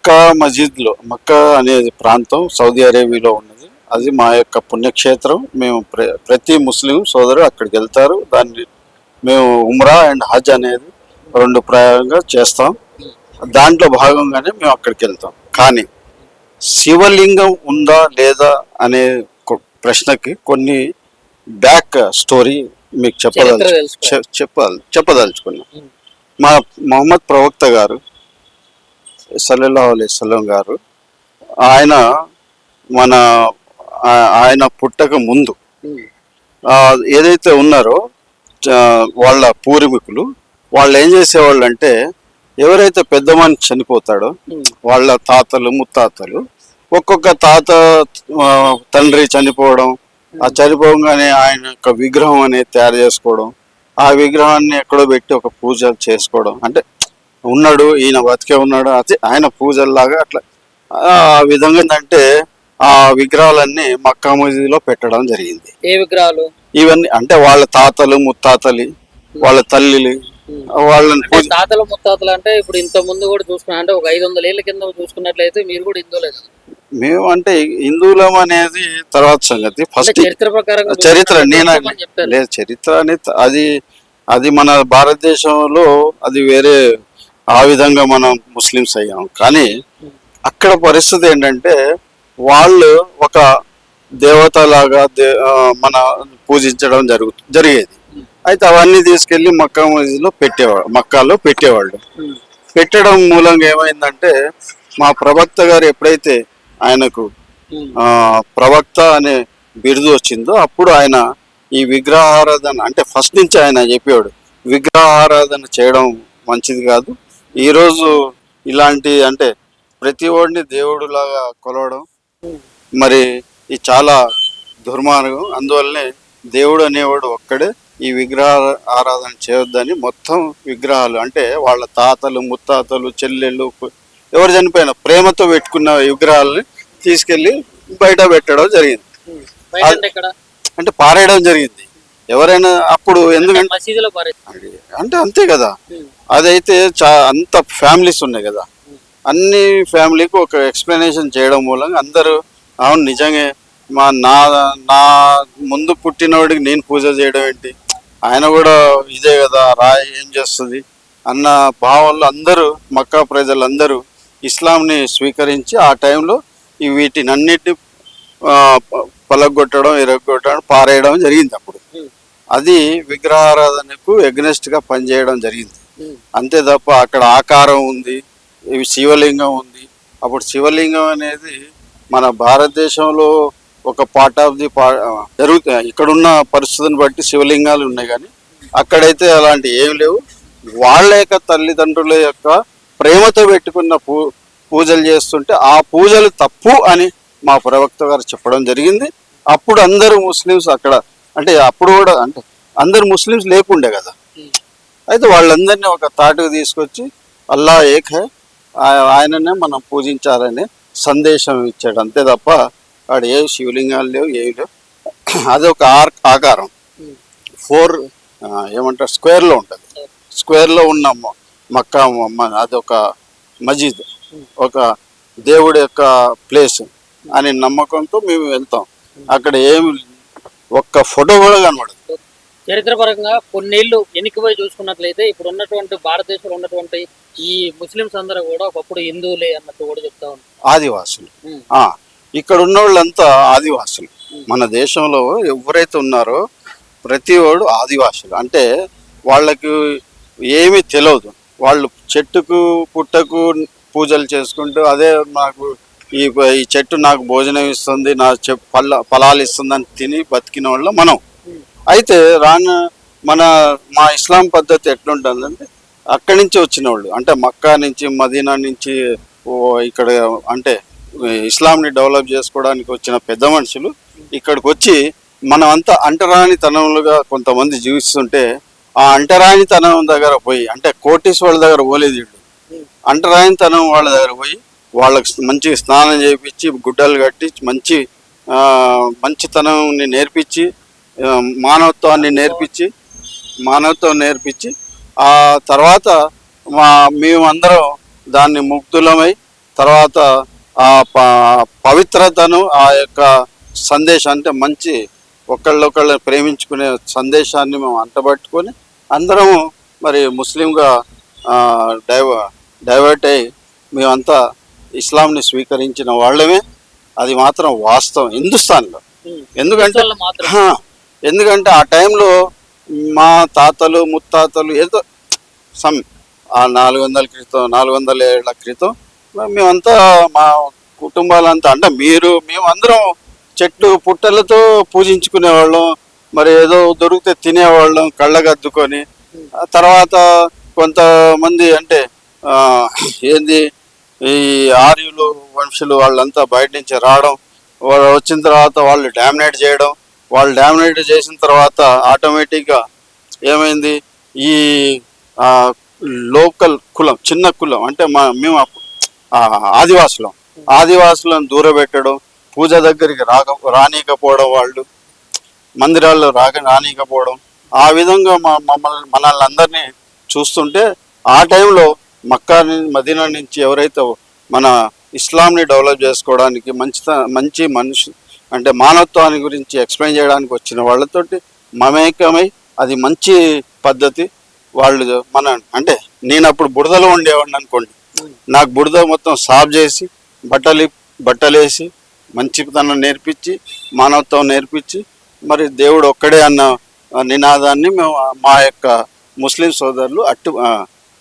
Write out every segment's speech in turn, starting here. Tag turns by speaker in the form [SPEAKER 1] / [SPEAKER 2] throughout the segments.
[SPEAKER 1] మక్కా మస్జిద్లో, మక్కా అనేది ప్రాంతం సౌదీ అరేబియాలో ఉన్నది. అది మా యొక్క పుణ్యక్షేత్రం. మేము ప్రతి ముస్లిం సోదరుడు అక్కడికి వెళ్తారు. దాన్ని మేము ఉమ్రా అండ్ హజ్ అనేది రెండు ప్రయాగంగా చేస్తాం. దాంట్లో భాగంగానే మేము అక్కడికి వెళ్తాం. కానీ శివలింగం ఉందా లేదా అనే ప్రశ్నకి కొన్ని బ్యాక్ స్టోరీ మీకు చెప్పదలుచుకున్నాం. మా మొహమ్మద్ ప్రవక్త గారు సల్లల్లాహు అలైహి వసల్లం గారు ఆయన మన ఆయన పుట్టక ముందు ఏదైతే ఉన్నారో వాళ్ళ పూర్వీకులు వాళ్ళు ఏం చేసేవాళ్ళు అంటే, ఎవరైతే పెద్ద మనిషి చనిపోతాడో వాళ్ళ తాతలు ముత్తాతలు, ఒక్కొక్క తాత తండ్రి చనిపోవడం, ఆ చనిపోగానే ఆయన యొక్క విగ్రహం అనేది తయారు చేసుకోవడం, ఆ విగ్రహాన్ని ఎక్కడో పెట్టి ఒక పూజ చేసుకోవడం, అంటే ఉన్నాడు ఈయన బతికే ఉన్నాడు అది ఆయన పూజల్లాగా అట్లా ఆ విధంగా ఏంటంటే ఆ విగ్రహాలన్నీ మక్కా మసీదులో పెట్టడం జరిగింది.
[SPEAKER 2] ఏ విగ్రహాలు
[SPEAKER 1] ఇవన్నీ అంటే వాళ్ళ తాతలు ముత్తాతలు, వాళ్ళ తల్లిలు, వాళ్ళని
[SPEAKER 2] తాతలు ముత్తాతలు అంటే ఇప్పుడు ఇంత ముందు కూడా చూసుకున్నా అంటే ఒక 500 ఏళ్ల కింద చూసుకున్నట్లయితే మీరు కూడా హిందువులేదు.
[SPEAKER 1] మేము అంటే హిందువులం అనేది తర్వాత సంగతి. ఫస్ట్
[SPEAKER 2] చరిత్ర ప్రకారం
[SPEAKER 1] చరిత్ర లేదు, చరిత్ర అనేది అది మన భారతదేశంలో అది వేరే, ఆ విధంగా మనం ముస్లిమ్స్ అయ్యాం. కానీ అక్కడ పరిస్థితి ఏంటంటే వాళ్ళు ఒక దేవతలాగా మన పూజించడం జరిగేది. అయితే అవన్నీ తీసుకెళ్లి మక్కా మసీదులో మక్కాలో పెట్టేవాళ్ళు. పెట్టడం మూలంగా ఏమైందంటే మా ప్రవక్త గారు ఎప్పుడైతే ఆయనకు ప్రవక్త అనే బిరుదు వచ్చిందో అప్పుడు ఆయన ఈ విగ్రహారాధన అంటే ఫస్ట్ నుంచి ఆయన చెప్పేవాడు, విగ్రహారాధన చేయడం మంచిది కాదు. ఈరోజు ఇలాంటి అంటే ప్రతి ఒడిని దేవుడు లాగా కొలవడం మరి ఇది చాలా దుర్మార్గం. అందువల్లనే దేవుడు అనేవాడు ఒక్కడే, ఈ విగ్రహ ఆరాధన చేయొద్దని మొత్తం విగ్రహాలు అంటే వాళ్ళ తాతలు ముత్తాతలు చెల్లెళ్ళు ఎవరు చనిపోయినా ప్రేమతో పెట్టుకున్న విగ్రహాలని తీసుకెళ్లి బయట పెట్టడం జరిగింది, అంటే పారేయడం జరిగింది. ఎవరైనా అప్పుడు ఎందుకంటే అంటే అంతే కదా, అదైతే అంత ఫ్యామిలీస్ ఉన్నాయి కదా, అన్ని ఫ్యామిలీకి ఒక ఎక్స్ప్లెనేషన్ చేయడం మూలంగా అందరూ అవును నిజంగా నా ముందు పుట్టినవాడికి నేను పూజ చేయడం ఏంటి, ఆయన కూడా ఇదే కదా రాయి ఏం చేస్తుంది అన్న భావంలో అందరూ మక్కా ప్రజలందరూ ఇస్లాంని స్వీకరించి ఆ టైంలో వీటిని అన్నిటిని పలగొట్టడం ఇరగొట్టడం పారేయడం జరిగింది. అప్పుడు అది విగ్రహారాధనకు ఎగ్నెస్ట్గా పనిచేయడం జరిగింది. అంతే తప్ప అక్కడ ఆకారం ఉంది, శివలింగం ఉంది. అప్పుడు శివలింగం అనేది మన భారతదేశంలో ఒక పార్ట్ ఆఫ్ ది జరుగుతాయి. ఇక్కడున్న పరిస్థితిని బట్టి శివలింగాలు ఉన్నాయి, కానీ అక్కడైతే అలాంటి ఏం లేవు. వాళ్ళ యొక్క తల్లిదండ్రుల యొక్క ప్రేమతో పెట్టుకున్న పూజలు చేస్తుంటే ఆ పూజలు తప్పు అని మా ప్రవక్త గారు చెప్పడం జరిగింది. అప్పుడు అందరూ ముస్లిమ్స్ అక్కడ అంటే అప్పుడు కూడా అంటే అందరు ముస్లిమ్స్ లేకుండే కదా, అయితే వాళ్ళందరినీ ఒక తాటుకు తీసుకొచ్చి అల్లా ఏక్ హై, ఆయననే మనం పూజించాలనే సందేశం ఇచ్చాడు. అంతే తప్ప అక్కడ ఏ శివలింగాలు లేవు, ఏవి లేవు. అదొక ఆకారం 4 ఏమంటారు స్క్వేర్లో ఉంటుంది. స్క్వేర్లో ఉన్న మక్కా అదొక మస్జిద్, ఒక దేవుడి యొక్క ప్లేస్ అనే నమ్మకంతో మేము వెళ్తాం. అక్కడ ఏమి ఒక్క ఫోటో కూడా కనబడదు.
[SPEAKER 2] చరిత్ర పరంగా కొన్నేళ్ళు వెనక్కిపోయి చూసుకున్నట్లయితే ఇప్పుడు ఉన్నటువంటి భారతదేశంలో ఉన్నటువంటి ఈ ముస్లిమ్స్ అందరూ కూడా ఒకప్పుడు హిందువులే అన్నట్టు కూడా చెప్తా ఉన్నారు.
[SPEAKER 1] ఆదివాసులు ఇక్కడ ఉన్న వాళ్ళంతా ఆదివాసులు. మన దేశంలో ఎవరైతే ఉన్నారో ప్రతి వాడు ఆదివాసులు. అంటే వాళ్ళకి ఏమీ తెలియదు, వాళ్ళు చెట్టుకు పుట్టకు పూజలు చేసుకుంటూ అదే నాకు ఈ చెట్టు నాకు భోజనం ఇస్తుంది, నా ఫలాలు ఇస్తుందని తిని బతికిన వాళ్ళు మనం. అయితే మా ఇస్లాం పద్ధతి ఎట్లుంటుందంటే అక్కడి నుంచి వచ్చిన వాళ్ళు అంటే మక్కా నుంచి మదీనా నుంచి ఇక్కడ అంటే ఇస్లాంని డెవలప్ చేసుకోవడానికి వచ్చిన పెద్ద మనుషులు ఇక్కడికి వచ్చి మనం అంతా అంటరానితనములుగా కొంతమంది జీవిస్తుంటే ఆ అంటరానితనం దగ్గర పోయి అంటే కోటీశ్వరుల దగ్గర పోలేదు వీళ్ళు, అంటరానితనం వాళ్ళ దగ్గర పోయి వాళ్ళకి మంచిగా స్నానం చేయించి గుడ్డలు కట్టి మంచితనాన్ని నేర్పించి మానవత్వం నేర్పించి ఆ తర్వాత మేమందరం దాన్ని ముగ్ధులమై తర్వాత ఆ పవిత్రతను, ఆ యొక్క సందేశం అంటే మంచి ఒకళ్ళొకళ్ళు ప్రేమించుకునే సందేశాన్ని మేము అంటబట్టుకొని అందరము మరి ముస్లింగా ఆ, డైవ డైవర్ట్ అయ్యి మేమంతా ఇస్లాంని స్వీకరించిన వాళ్ళమే. అది మాత్రం వాస్తవం హిందుస్థాన్లో. ఎందుకంటే
[SPEAKER 2] వాళ్ళు మాత్రం
[SPEAKER 1] హా, ఎందుకంటే ఆ టైంలో మా తాతలు ముత్తాతలు ఏదో సమ్ ఆ 400 క్రితం 400 ఏళ్ల క్రితం మేమంతా మా కుటుంబాలంతా అంటే మేము అందరం చెట్లు పుట్టలతో పూజించుకునేవాళ్ళం. మరి ఏదో దొరికితే తినేవాళ్ళం కళ్ళగద్దుకొని. ఆ తర్వాత కొంతమంది అంటే ఆ, ఏంది ఈ ఆర్యులు వంశులు వాళ్ళంతా బయట నుంచి రావడం, వాళ్ళు వచ్చిన తర్వాత వాళ్ళు డామినేట్ చేయడం. వాళ్ళు డామినేట్ చేసిన తర్వాత ఆటోమేటిక్గా ఏమైంది, ఈ ఆ, లోకల్ కులం, చిన్న కులం అంటే మేము ఆ, ఆదివాసులను దూరబెట్టడం, పూజ దగ్గరికి రానీకపోవడం, వాళ్ళు మందిరాల్లో రానీకపోవడం, ఆ విధంగా మనల్ని అందరినీ చూస్తుంటే ఆ టైంలో మక్కా మదీనా నుంచి ఎవరైతే మన ఇస్లాంని డెవలప్ చేసుకోవడానికి మంచి మనిషి అంటే మానవత్వాన్ని గురించి ఎక్స్ప్లెయిన్ చేయడానికి వచ్చిన వాళ్ళతోటి మమేకమై అది మంచి పద్ధతి. వాళ్ళు అంటే నేను అప్పుడు బురదలో ఉండేవాడిని అనుకోండి, నాకు బురద మొత్తం సాఫ్ చేసి బట్టలేసి మంచితనం నేర్పించి మానవత్వం నేర్పించి మరి దేవుడు ఒక్కడే అన్న నినాదాన్ని మేము మా యొక్క ముస్లిం సోదరులు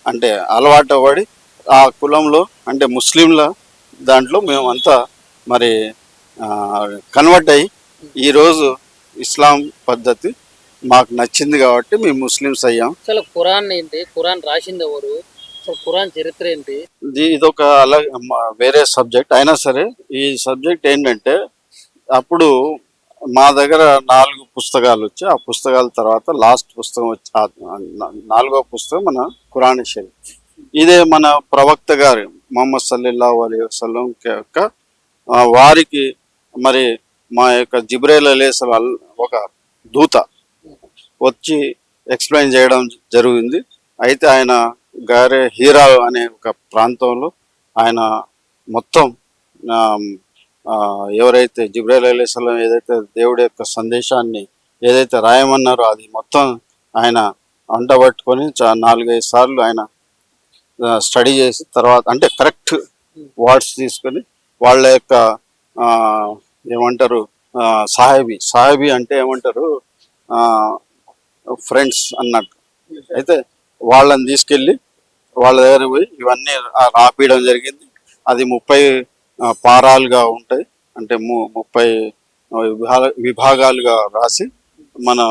[SPEAKER 1] అంటే అలవాటు పడి ఆ కులంలో అంటే ముస్లింల దాంట్లో మేము అంతా మరి కన్వర్ట్ అయ్యి ఈరోజు ఇస్లాం పద్ధతి మాకు నచ్చింది కాబట్టి మేము ముస్లిమ్స్ అయ్యాం.
[SPEAKER 2] అసలు ఖురాన్ ఏంటి, ఖురాన్ రాసింది ఎవరు, అసలు ఖురాన్ చరిత్ర ఏంటి?
[SPEAKER 1] ఇదొక అలా వేరే సబ్జెక్ట్ అయినా సరే ఈ సబ్జెక్ట్ ఏంటంటే అప్పుడు మా దగ్గర 4 పుస్తకాలు వచ్చి ఆ పుస్తకాల తర్వాత లాస్ట్ పుస్తకం వచ్చి 4వ పుస్తకం మన ఖురాన్ షరీఫ్. ఇదే మన ప్రవక్త గారు ముహమ్మద్ సల్లల్లాహు అలైహి వసల్లం యొక్క వారికి మరి మా యొక్క జిబ్రైల్ అలైహిస్సలాం ఒక దూత వచ్చి ఎక్స్ప్లెయిన్ చేయడం జరిగింది. అయితే ఆయన హీరా అనే ఒక ప్రాంతంలో ఆయన మొత్తం ఎవరైతే జిబ్రైల్ అలైహిస్సలాం ఏదైతే దేవుడి యొక్క సందేశాన్ని ఏదైతే రాయమన్నారో అది మొత్తం ఆయన అంటబట్టుకొని 4-5 సార్లు ఆయన స్టడీ చేసి తర్వాత అంటే కరెక్ట్ వర్డ్స్ తీసుకొని వాళ్ళ యొక్క ఏమంటారు సాహెబీ అంటే ఏమంటారు ఫ్రెండ్స్ అన్నట్టు. అయితే వాళ్ళని తీసుకెళ్ళి వాళ్ళ దగ్గర పోయి ఇవన్నీ రాపియడం జరిగింది. అది 30 పారాలుగా ఉంటాయి, అంటే 30 విభాగాలుగా రాసి మనం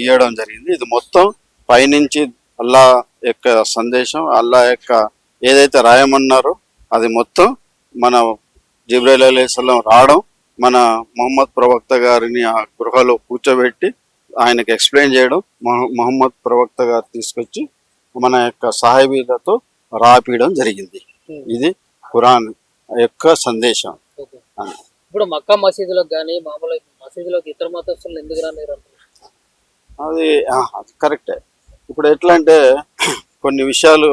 [SPEAKER 1] ఇయ్యడం జరిగింది. ఇది మొత్తం పైనుంచి అల్లా యొక్క సందేశం, అల్లా యొక్క ఏదైతే రాయమన్నారో అది మొత్తం మన జిబ్రైల్ అలైహిస్సలాం రావడం, మన ముహమ్మద్ ప్రవక్త గారిని ఆ గృహలో కూర్చోబెట్టి ఆయనకి ఎక్స్ప్లెయిన్ చేయడం, ముహమ్మద్ ప్రవక్త గారు తీసుకొచ్చి మన యొక్క సాహిబీలతో రాపియడం జరిగింది. ఇది ఖురాన్ యొక్క సందేశం.
[SPEAKER 2] ఇప్పుడు మక్కా మసీదులకు కానీ మామూలు మసీదులోకి ఇతర మతస్థులు ఎందుకు రానిరు?
[SPEAKER 1] అది కరెక్టే. ఇప్పుడు ఎట్లా అంటే కొన్ని విషయాలు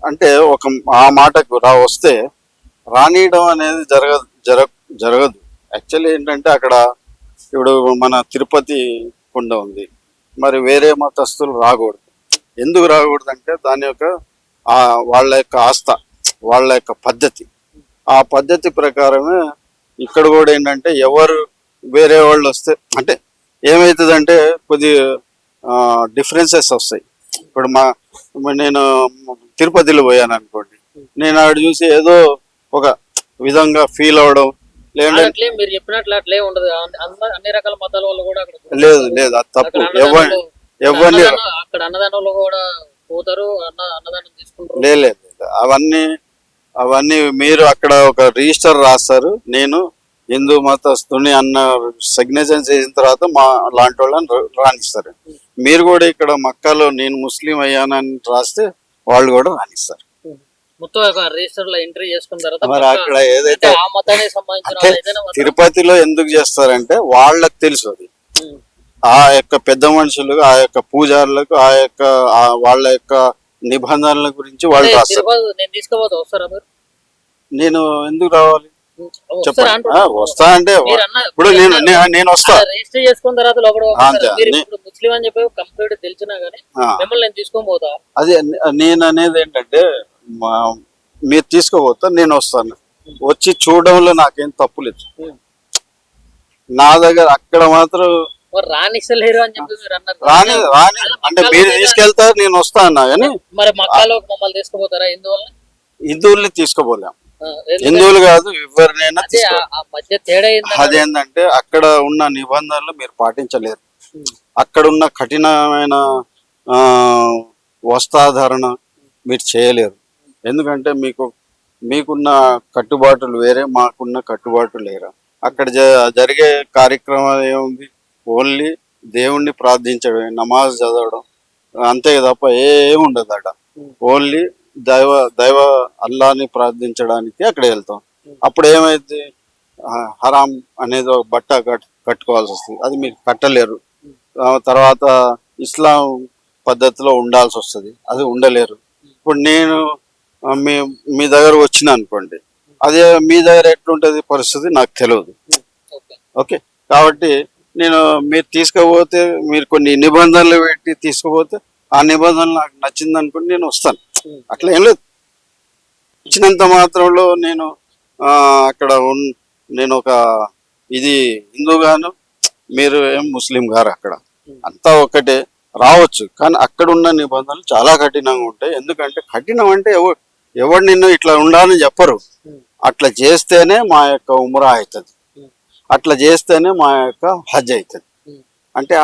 [SPEAKER 1] అంటే ఆ మాటకు వస్తే రానియడం అనేది జరగదు. యాక్చువల్లీ ఏంటంటే అక్కడ ఇప్పుడు మన తిరుపతి కొండ ఉంది, మరి వేరే మతస్థులు రాకూడదు. ఎందుకు రాకూడదు అంటే దాని యొక్క వాళ్ళ యొక్క ఆస్థ, వాళ్ళ యొక్క పద్ధతి, ఆ పద్ధతి ప్రకారమే ఇక్కడ కూడా ఏంటంటే ఎవరు వేరే వాళ్ళు వస్తే అంటే ఏమవుతుందంటే కొద్ది డిఫరెన్సెస్ వస్తాయి. ఇప్పుడు నేను తిరుపతిలో పోయాను అనుకోండి, నేను ఆడ చూసి ఏదో ఒక విధంగా ఫీల్ అవడం
[SPEAKER 2] లేదంటే మీరు చెప్పినట్లు అట్లే ఉండదు. అన్ని రకాల మతాల వాళ్ళు కూడా
[SPEAKER 1] లేదు అది తప్పు. ఎవరిని
[SPEAKER 2] అక్కడ అన్నదానంలో కూడా పోతారు, అన్నదానం తీసుకుంటారు.
[SPEAKER 1] లేదు అవన్నీ మీరు అక్కడ ఒక రిజిస్టర్ రాస్తారు, నేను హిందూ మతస్థుని అన్న సిగ్నేచర్ చేసిన తర్వాత మా లాంటి వాళ్ళని రాణిస్తారు. మీరు కూడా ఇక్కడ మక్కాలో నేను ముస్లిం అయ్యానని రాస్తే వాళ్ళు కూడా రాణిస్తారు.
[SPEAKER 2] మొత్తం రిజిస్టర్ లో ఎంట్రీ చేసుకున్న తర్వాత
[SPEAKER 1] మరి అక్కడ ఏదైతే
[SPEAKER 2] ఆ మతానికి సంబంధించిన
[SPEAKER 1] తిరుపతిలో ఎందుకు చేస్తారంటే వాళ్ళకి తెలుసు అది. ఆ యొక్క పెద్ద మనుషులు, ఆ యొక్క పూజారులకు, ఆ యొక్క వాళ్ళ యొక్క నిబంధనల గురించి వాళ్ళు
[SPEAKER 2] అంటే
[SPEAKER 1] రాస్తారు.
[SPEAKER 2] తిరుపతి నేను తీసుకోపోతా వస్తారా మీరు?
[SPEAKER 1] నేను ఎందుకు రావాలి
[SPEAKER 2] వస్తారా
[SPEAKER 1] చెప్పండి.
[SPEAKER 2] అంటున్నా.
[SPEAKER 1] వస్తా అంటే
[SPEAKER 2] మీరు అన్న
[SPEAKER 1] ఇప్పుడు నేను వస్తా
[SPEAKER 2] రిజిస్టర్ చేసుకున్న తర్వాత లోపల
[SPEAKER 1] అంతే.
[SPEAKER 2] మీరు ఇప్పుడు ముస్లిం అని చెప్పి కంప్లీట్ తెలిసినా గానీ
[SPEAKER 1] ఆ,
[SPEAKER 2] మిమ్మల్ని నేను తీసుకొని పోతా.
[SPEAKER 1] అదే నేను అనేది ఏంటంటే మీరు తీసుకోపోతా, నేను వస్తాను. వచ్చి చూడడంలో నాకేం తప్పు లేదు. నా దగ్గర అక్కడ మాత్రం
[SPEAKER 2] మరి రానిస్తలేరు అని చెప్పి మీరు అన్నారు.
[SPEAKER 1] రాని రాని అంటే మీరు తీసుకెళ్తారు, నేను వస్తా అన్నా కానీ
[SPEAKER 2] మరి మక్కాలో మమ్మల్ని తీసుకుపోతారా ఎందువల్ల?
[SPEAKER 1] హిందువుల్ని తీసుకోపోలేం.
[SPEAKER 2] ఎందుకంటే
[SPEAKER 1] హిందువులు కాదు, ఎవరినైనా
[SPEAKER 2] అదే
[SPEAKER 1] తీసుకో.
[SPEAKER 2] ఆ మధ్య తేడా ఏంటంటే
[SPEAKER 1] అదేంటంటే అక్కడ ఉన్న నిబంధనలు మీరు పాటించలేరు. అక్కడ ఉన్న కఠినమైన ఆ, వస్త్రధారణ మీరు చేయలేరు. ఎందుకంటే మీకున్న కట్టుబాటులు వేరే, మాకున్న కట్టుబాటులు లేరా. అక్కడ జరిగే కార్యక్రమాలు ఏముంది, ఓన్లీ దేవుణ్ణి ప్రార్థించడమే, నమాజ్ చదవడం, అంతే తప్ప ఏముండదు అక్కడ. ఓన్లీ దైవ దైవ అల్లాని ప్రార్థించడానికి అక్కడ వెళ్తాం. అప్పుడు ఏమైంది, హరాం అనేది ఒక బట్ట కట్టుకోవాల్సి వస్తుంది, అది మీరు కట్టలేరు. తర్వాత ఇస్లాం పద్ధతిలో ఉండాల్సి వస్తుంది, అది ఉండలేరు. ఇప్పుడు నేను మీ మీ దగ్గర వచ్చిన అనుకోండి, అదే మీ దగ్గర ఎట్లుంటుంది పరిస్థితి నాకు తెలియదు. ఓకే, కాబట్టి మీరు తీసుకుపోతే, మీరు కొన్ని నిబంధనలు పెట్టి తీసుకుపోతే ఆ నిబంధనలు నాకు నచ్చింది అనుకోండి, నేను వస్తాను. అట్లా ఏం లేదు. ఇచ్చినంత మాత్రంలో నేను అక్కడ నేను ఒక ఇది హిందూగాను, మీరు ఏం ముస్లిం గారు, అక్కడ అంతా ఒకటే. రావచ్చు, కానీ అక్కడ ఉన్న నిబంధనలు చాలా కఠినంగా ఉంటాయి. ఎందుకంటే కఠినం అంటే ఎవరు నిన్ను ఇట్లా ఉండాలని చెప్పరు. అట్లా చేస్తేనే మా యొక్క ఉమ్రా అవుతుంది, అట్లా చేస్తేనే మా యొక్క హజ్ అవుతుంది. అంటే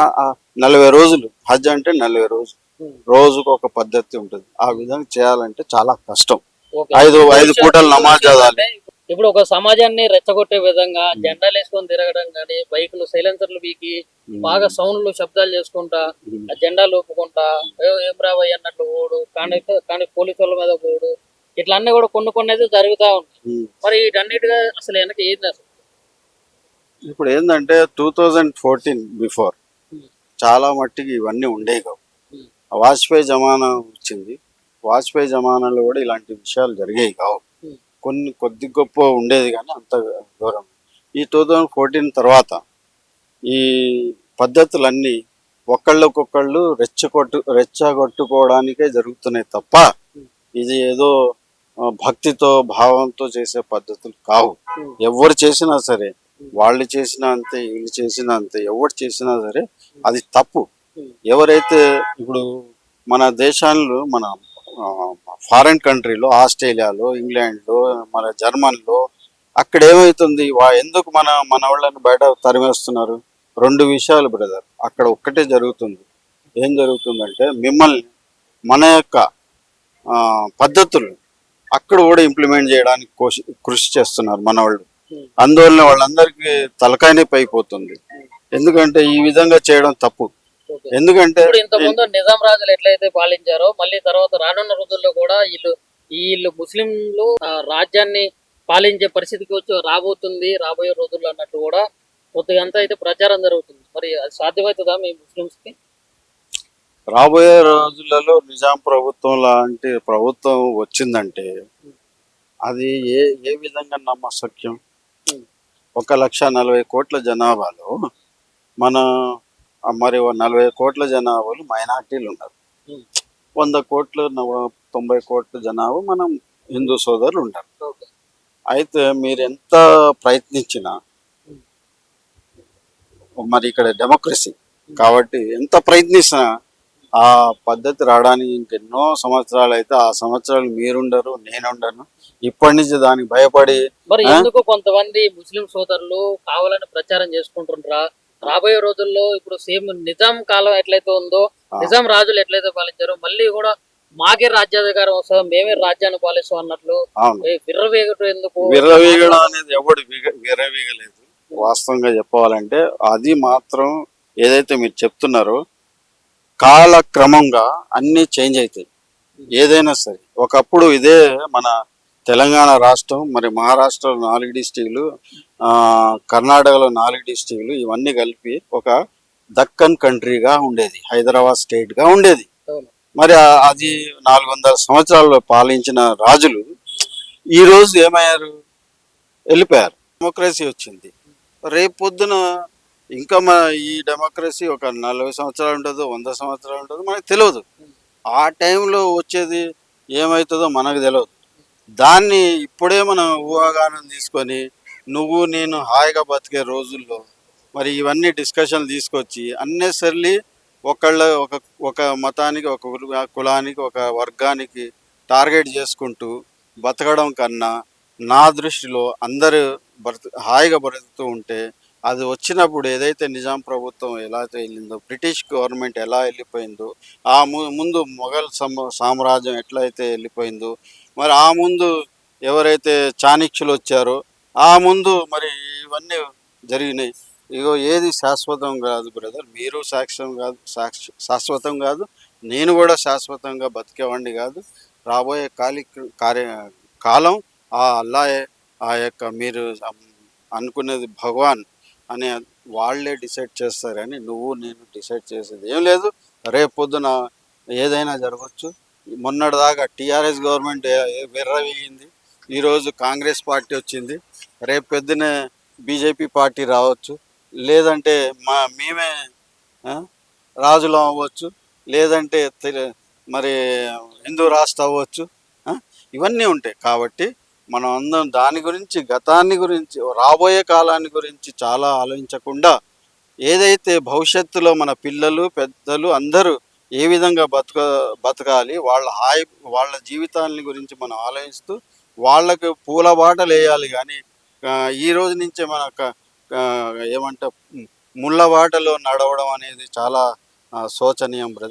[SPEAKER 1] 40 రోజులు హజ్ అంటే 40 రోజులు, రోజుకు ఒక పద్ధతి ఉంటుంది. ఆ విధంగా చేయాలంటే చాలా కష్టం.
[SPEAKER 2] ఓకే.
[SPEAKER 1] 5 పూటలు నమాజ్ చదవాలి.
[SPEAKER 2] ఇప్పుడు ఒక సమాజాన్ని రెచ్చగొట్టే విధంగా జెండాలు వేసుకొని తిరగడం కానీ, బైకులు సైలెన్సర్లు వీకి బాగా సౌండ్లు శబ్దాలు చేసుకుంటా, ఆ జెండాలు ఊపుకుంటా, ఏం రాబోయ్ అన్నట్లు ఓడు, కానీ పోలీసు వాళ్ళ మీద పోడు, ఇట్లా అన్నీ కూడా కొన్ని అయితే జరుగుతూ ఉంటాయి. మరి వీటన్నిటిగా అసలు వెనక ఏంది అసలు?
[SPEAKER 1] ఇప్పుడు ఏంటంటే 2014 బిఫోర్ చాలా మట్టికి ఇవన్నీ ఉండేవి కావు. వాజ్పేయి జమానా వచ్చింది, వాజ్పేయి జమానాలో కూడా ఇలాంటి విషయాలు జరిగేవి కావు. కొద్ది గొప్ప ఉండేది, కానీ అంత దూరం. ఈ 2014 తర్వాత ఈ పద్ధతులన్నీ ఒకళ్ళకొకళ్ళు రెచ్చగొట్టుకోవడానికే జరుగుతున్నాయి తప్ప ఇది ఏదో భక్తితో భావంతో చేసే పద్ధతులు కావు. ఎవరు చేసినా సరే, వాళ్ళు చేసినా అంతే, వీళ్ళు చేసినా అంతే, ఎవరు చేసినా సరే అది తప్పు. ఎవరైతే ఇప్పుడు మన దేశాల్లో, మన ఫారిన్ కంట్రీలో, ఆస్ట్రేలియాలో, ఇంగ్లాండ్లో, మన జర్మన్లో, అక్కడ ఏమవుతుంది, ఎందుకు మన వాళ్ళని బయట తరిమేస్తున్నారు? 2 విషయాలు బ్రదర్. అక్కడ ఒక్కటే జరుగుతుంది. ఏం జరుగుతుందంటే, మిమ్మల్ని మన యొక్క పద్ధతులు అక్కడ కూడా ఇంప్లిమెంట్ చేయడానికి కృషి చేస్తున్నారు మన వాళ్ళు. అందువల్ల వాళ్ళందరికీ తలకాయనే పైపోతుంది. ఎందుకంటే ఈ విధంగా చేయడం తప్పు. ఎందుకంటే
[SPEAKER 2] ఇంతకుముందు నిజాం రాజులు ఎట్లయితే పాలించారో, మళ్ళీ తర్వాత రానున్న రోజుల్లో కూడా వీళ్ళు ముస్లింలు రాజ్యాన్ని పాలించే పరిస్థితికి రాబోతుంది రాబోయే రోజుల్లో అన్నట్లు కూడా కొద్దిగా అంతా అయితే ప్రచారం జరుగుతుంది. మరి అది సాధ్యమవుతుందా మీ ముస్లింస్ కి?
[SPEAKER 1] రాబోయే రోజులలో నిజాం ప్రభుత్వం లాంటి ప్రభుత్వం వచ్చిందంటే అది ఏ విధంగా నమ్మశక్యం? 1,40,40 కోట్ల జనాభాలో మరి 40 కోట్ల జనాభాలు మైనార్టీలు ఉన్నారు. 100 కోట్లు 90 కోట్ల జనాభా మనం హిందూ సోదరులు ఉంటారు. అయితే మీరు ఎంత ప్రయత్నించినా, మరి ఇక్కడ డెమోక్రసీ కాబట్టి ఎంత ప్రయత్నించినా ఆ పద్ధతి రావడానికి ఇంకెన్నో సంవత్సరాలు అయితే, ఆ సంవత్సరాలు మీరుండరు, నేనుండను. ఇప్పటి నుంచి దానికి భయపడి
[SPEAKER 2] మరి ఎందుకు కొంతమంది ముస్లిం సోదరులు కావాలని ప్రచారం చేసుకుంటుంటారా? రాబోయే రోజుల్లో ఇప్పుడు సేమ్ నిజాం కాలం ఎట్లయితే ఉందో, నిజాం రాజులు ఎట్లయితే పాలించారో, మళ్ళీ కూడా మాకే రాజ్యాధికారం వస్తుంది, మేమే రాజ్యాన్ని పాలిస్తాం అన్నట్లు విర్రవీగటం ఎందుకు?
[SPEAKER 1] విర్రవీగడం అనేది ఎవడు విర్రవీగలేదు. వాస్తవంగా చెప్పాలంటే అది మాత్రం ఏదైతే మీరు చెప్తున్నారో కాలక్రమంగా అన్ని చేంజ్ అవుతాయి. ఏదైనా సరే, ఒకప్పుడు ఇదే మన తెలంగాణ రాష్ట్రం, మరి మహారాష్ట్రలో 4 డిస్ట్రిక్టులు, కర్ణాటకలో 4 డిస్ట్రిక్టులు, ఇవన్నీ కలిపి ఒక దక్కన్ కంట్రీగా ఉండేది, హైదరాబాద్ స్టేట్గా ఉండేది. మరి అది 400 సంవత్సరాలు పాలించిన రాజులు ఈ రోజు ఏమయ్యారు? వెళ్ళిపోయారు. డెమోక్రసీ వచ్చింది. రేపు పొద్దున ఇంకా ఈ డెమోక్రసీ ఒక 40 సంవత్సరాలు ఉంటుందో 100 సంవత్సరాలు ఉంటుందో మనకు తెలియదు. ఆ టైంలో వచ్చేది ఏమవుతుందో మనకు తెలియదు. దాన్ని ఇప్పుడే మనం ఊహాగానం తీసుకొని నువ్వు నేను హాయిగా బతికే రోజుల్లో మరి ఇవన్నీ డిస్కషన్లు తీసుకొచ్చి అన్నెసర్లీ ఒక ఒక మతానికి, ఒక కులానికి, ఒక వర్గానికి టార్గెట్ చేసుకుంటూ బతకడం కన్నా నా దృష్టిలో అందరూ హాయిగా బ్రతుకుతూ ఉంటే అది వచ్చినప్పుడు ఏదైతే నిజాం ప్రభుత్వం ఎలా అయితే వెళ్ళిందో, బ్రిటిష్ గవర్నమెంట్ ఎలా వెళ్ళిపోయిందో, ఆ ముందు మొఘల్ సామ్రాజ్యం ఎట్లయితే వెళ్ళిపోయిందో, మరి ఆ ముందు ఎవరైతే చాణక్యులు వచ్చారో ఆ ముందు మరి ఇవన్నీ జరిగినాయి. ఇగో ఏది శాశ్వతం కాదు బ్రదర్. మీరు సాక్ష్యం కాదు, శాశ్వతం కాదు. నేను కూడా శాశ్వతంగా బతికేవాడిని కాదు. రాబోయే కాలం ఆ అల్లాయే, ఆ యొక్క మీరు అనుకునేది భగవాన్ అనే వాళ్ళే డిసైడ్ చేస్తారు. కానీ నువ్వు నేను డిసైడ్ చేసేది ఏం లేదు. రేపు పొద్దున ఏదైనా జరగచ్చు. మొన్నటిదాకా టీఆర్ఎస్ గవర్నమెంట్ విర్రవీగింది, ఈరోజు కాంగ్రెస్ పార్టీ వచ్చింది, రేపు పొద్దునే బీజేపీ పార్టీ రావచ్చు, లేదంటే మేమే రాజులం అవ్వచ్చు, లేదంటే మరి హిందూ రాష్ట్రం అవ్వచ్చు. ఇవన్నీ ఉంటాయి. కాబట్టి మనం అందరం దాని గురించి, గతాన్ని గురించి, రాబోయే కాలాన్ని గురించి చాలా ఆలోచించకుండా ఏదైతే భవిష్యత్తులో మన పిల్లలు పెద్దలు అందరూ ఏ విధంగా బతకాలి, వాళ్ళ జీవితాలని గురించి మనం ఆలోచిస్తూ వాళ్ళకు పూల బాటలు వేయాలి. కానీ ఈ రోజు నుంచే మన ఏమంటే ముళ్ళ బాటలో నడవడం అనేది చాలా శోచనీయం బ్రదర్.